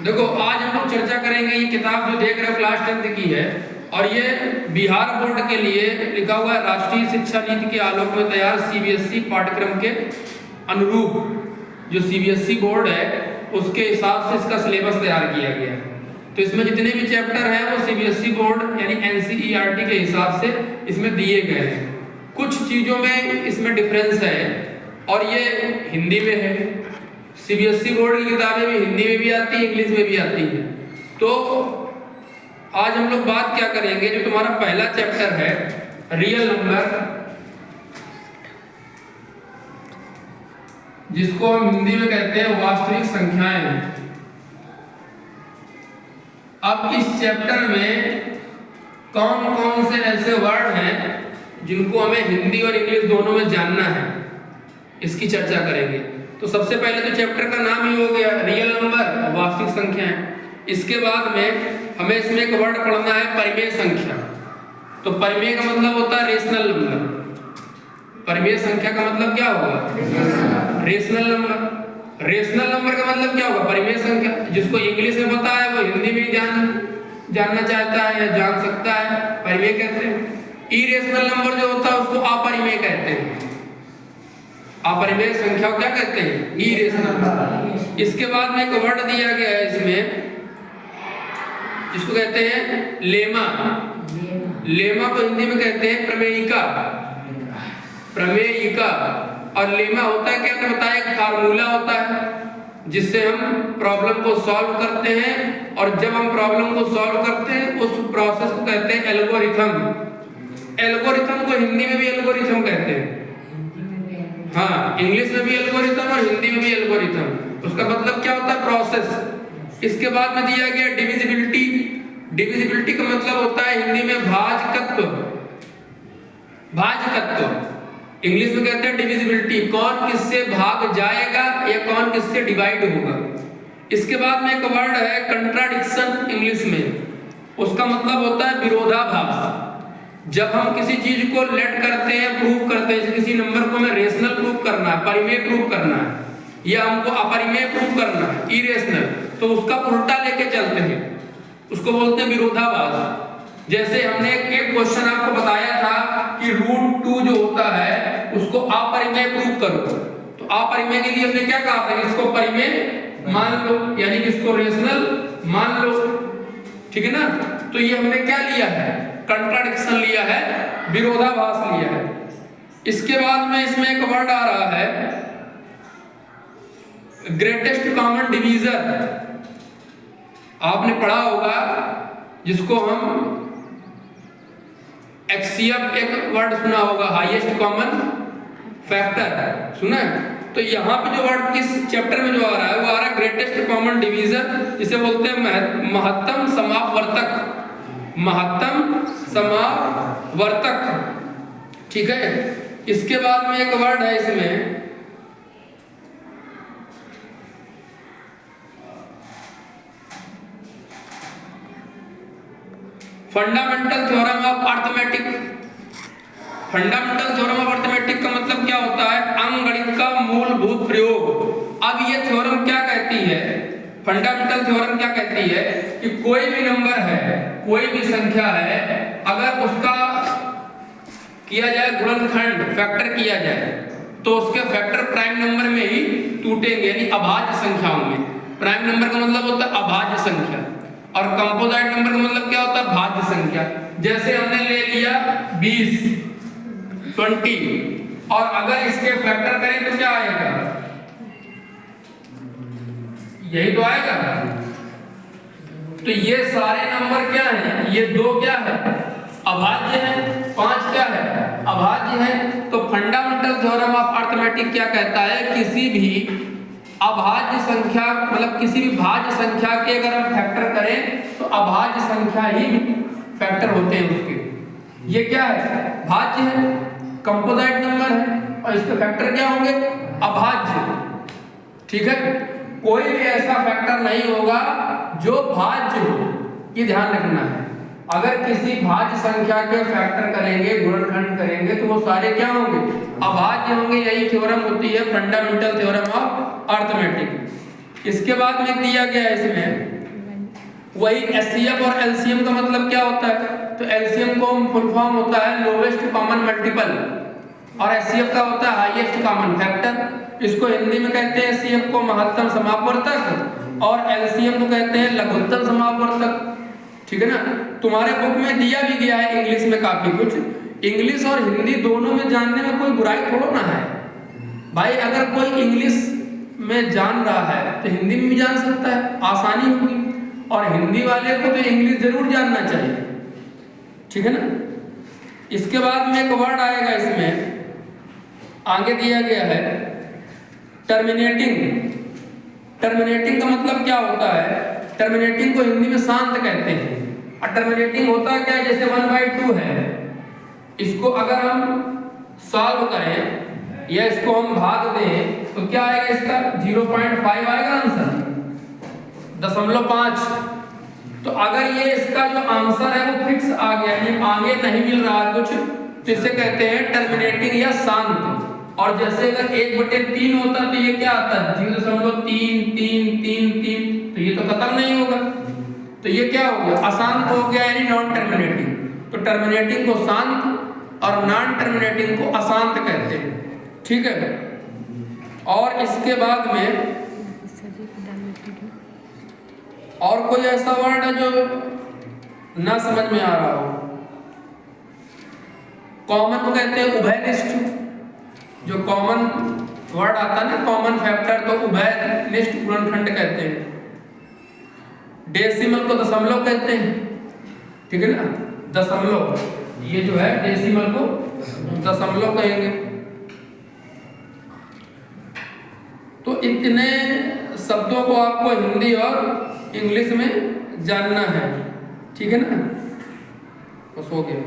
देखो आज हम लोग चर्चा करेंगे, ये किताब जो देख रहे हो क्लास 10th की है और ये बिहार बोर्ड के लिए लिखा हुआ है। राष्ट्रीय शिक्षा नीति के आलोक में तैयार सीबीएसई पाठ्यक्रम के अनुरूप जो सीबीएसई बोर्ड है उसके हिसाब से इसका सिलेबस तैयार किया गया है। तो इसमें जितने भी चैप्टर हैं वो सीबीएसई बोर्ड यानी एनसीईआरटी के हिसाब से इसमें दिए गए हैं। कुछ चीज़ों में इसमें डिफरेंस है और ये हिंदी में है। सीबीएसई बोर्ड की किताबें भी हिंदी में भी आती है, इंग्लिश में भी आती है। तो आज हम लोग बात क्या करेंगे, जो तुम्हारा पहला चैप्टर है रियल नंबर, जिसको हम हिंदी में कहते हैं वास्तविक संख्याएं। अब इस चैप्टर में कौन कौन से ऐसे वर्ड हैं जिनको हमें हिंदी और इंग्लिश दोनों में जानना है, इसकी चर्चा करेंगे। तो सबसे पहले तो चैप्टर का नाम ही हो गया रियल नंबर, वास्तविक संख्याएं। इसके बाद में हमें इसमें एक वर्ड पढ़ना है परिमेय संख्या। तो परिमेय का मतलब होता है रेशनल नंबर। परिमेय संख्या का मतलब क्या होगा? Rational number. रेशनल नंबर का मतलब क्या होगा? परिमेय संख्या। जिसको इंग्लिश में पता है वो हिंदी में जानना चाहता है या जान सकता है, परिमेय कहते हैं। इरेशनल नंबर जो होता है उसको अपरिमेय कहते हैं। अपरिमेय संख्या को क्या कहते हैं? इरेशनल। इसके बाद में एक वर्ड दिया गया है इसमें जिसको कहते हैं लेमा। लेमा को हिंदी में कहते हैं प्रमेयिका। प्रमेयिका और लेमा होता है क्या, आपने बताया, एक फार्मूला होता है जिससे हम प्रॉब्लम को सॉल्व करते हैं। और जब हम प्रॉब्लम को सॉल्व करते हैं उस प्रोसेस को कहते हैं एल्गोरिथम। एल्गोरिथम को हिंदी में भी एल्गोरिथम कहते हैं। हाँ, इंग्लिश में भी एल्गोरिथम और हिंदी में भी एल्गोरिथम। उसका मतलब क्या होता है? प्रोसेस। इसके बाद में दिया गया डिविजिबिलिटी। डिविजिबिलिटी का मतलब होता है हिंदी में भाजकत्व। भाजकत्व इंग्लिश में कहते हैं डिविजिबिलिटी, कौन किससे भाग जाएगा या कौन किससे डिवाइड होगा। इसके बाद में एक वर्ड है कंट्राडिक्शन इंग्लिश में। उसका मतलब होता है विरोधाभास। जब हम किसी चीज को लेट करते हैं, प्रूव करते हैं, किसी नंबर को हमें रेशनल प्रूव करना है, परिमेय प्रूव करना है, या हमको अपरिमेय प्रूव करना है, इरेशनल, तो उसका उल्टा लेके चलते हैं, उसको बोलते हैं विरोधाभास। जैसे हमने एक क्वेश्चन आपको बताया था कि √2 जो होता है उसको अपरिमेय प्रूव करो। तो अपरिमेय के लिए हमने क्या कहा था? इसको परिमेय मान लो, यानी कि इसको रेशनल मान लो, ठीक है ना। तो ये हमने क्या लिया है? कंट्राडिक्शन लिया है, विरोधाभास लिया है। इसके बाद में इसमें एक वर्ड आ रहा है ग्रेटेस्ट कॉमन डिवीजर। आपने पढ़ा होगा, जिसको हम HCF एक वर्ड सुना होगा, हाईएस्ट कॉमन फैक्टर, सुना है? तो यहाँ पे जो वर्ड इस चैप्टर में जो आ रहा है वो आ रहा है ग्रेटेस्ट कॉमन डिवीजर, जिसे बोलते हैं महत्तम समापवर्तक। महत्तम समापवर्तक, ठीक है। इसके बाद में एक वर्ड है इसमें fundamental theorem of arithmetic. Fundamental theorem of arithmetic का मतलब क्या होता है? अंकगणित का मूलभूत प्रयोग। अब ये थ्योरम क्या कहती है? फंडामेंटल थ्योरम क्या कहती है कि कोई भी नंबर है, कोई भी संख्या है, अगर उसका किया जाए गुणनखंड, फैक्टर किया जाए, तो उसके फैक्टर प्राइम नंबर में ही टूटेंगे, यानी अभाज्य संख्याओं में। प्राइम नंबर का मतलब होता है अभाज्य संख्या और कंपोजिट नंबर का मतलब क्या होता है? भाज्य संख्या। जैसे हमने ले लिया 20, 20 और अगर इसके फैक्टर करें तो क्या आएगा? यही तो आएगा। तो ये सारे नंबर क्या हैं? ये 2 क्या है? अभाज्य है। 5 क्या है? अभाज्य है। तो फंडामेंटल थ्योरम ऑफ अर्थमेटिक क्या कहता है? किसी भी अभाज्य संख्या, मतलब किसी भी भाज्य संख्या के अगर हम फैक्टर करें तो अभाज्य संख्या ही फैक्टर होते हैं उसके। ये क्या है? भाज्य है, कंपोजिट नंबर है और इसके फैक्टर क्या होंगे? अभाज्य, ठीक है। कोई भी ऐसा फैक्टर नहीं होगा जो भाज्य हो, ये ध्यान रखना है। अगर किसी भाज्य संख्या के फैक्टर करेंगे, गुणनखंड करेंगे, तो वो सारे क्या होंगे? अभाज्य होंगे। यही थ्योरम होती है फंडामेंटल थ्योरम ऑफ अर्थमेटिक। इसके बाद में दिया गया है इसमें वही एचसीएफ और एलसीएम का मतलब क्या होता है? तो एलसीएम को फुल फॉर्म होता है लोवेस्ट कॉमन मल्टीपल और एचसीएफ का होता है हाईएस्ट कॉमन फैक्टर। इसको हिंदी में कहते हैं एचसीएफ को महत्तम समापवर्तक और एलसीएम को कहते हैं लघुत्तम समापवर्तक। ठीक है ना? तुम्हारे बुक में दिया भी गया है इंग्लिश में काफी कुछ। इंग्लिश और हिंदी दोनों में जानने में कोई बुराई थोड़ा ना है भाई। अगर कोई इंग्लिश में जान रहा है तो हिंदी में भी जान सकता है, आसानी होगी। और हिंदी वाले को तो इंग्लिश जरूर जानना चाहिए। ठीक है ना? इसके बाद में एक वर्ड आएगा इसमें, आगे दिया गया है टर्मिनेटिंग। टर्मिनेटिंग का मतलब क्या होता है? टर्मिनेटिंग को हिंदी में शांत कहते हैं। और टर्मिनेटिंग होता क्या है? जैसे 1/2 है, इसको अगर हम सॉल्व करें या इसको हम भाग दें तो क्या आएगा? इसका 0.5 आएगा आंसर, 0.5। तो अगर ये इसका जो आंसर है वो फिक्स आ गया, यानी आगे नहीं मिल रहा कुछ, तो इसे कहते हैं टर्मिनेटिंग या शांत। और जैसे अगर 1/3 होता तो ये क्या आता है? 0.33333, तो ये तो खत्म नहीं होगा। तो ये क्या हो गया? अशांत हो गया, यानी नॉन टर्मिनेटिंग। तो टर्मिनेटिंग को शांत और नॉन टर्मिनेटिंग को अशांत कहते हैं। ठीक है? और इसके बाद में और कोई ऐसा वर्ड है जो ना समझ में आ रहा हो? कॉमन को कहते हैं उभयनिष्ठ। जो कॉमन वर्ड आता है ना, कॉमन फैक्टर, तो उभयनिष्ठ गुणनखंड कहते हैं। डेसिमल को दशमलव कहते हैं। ठीक है ना? दशमलव, ये जो है डेसिमल को दशमलव कहेंगे। तो इतने शब्दों को आपको हिंदी और इंग्लिश में जानना है। ठीक है ना? बस हो गया।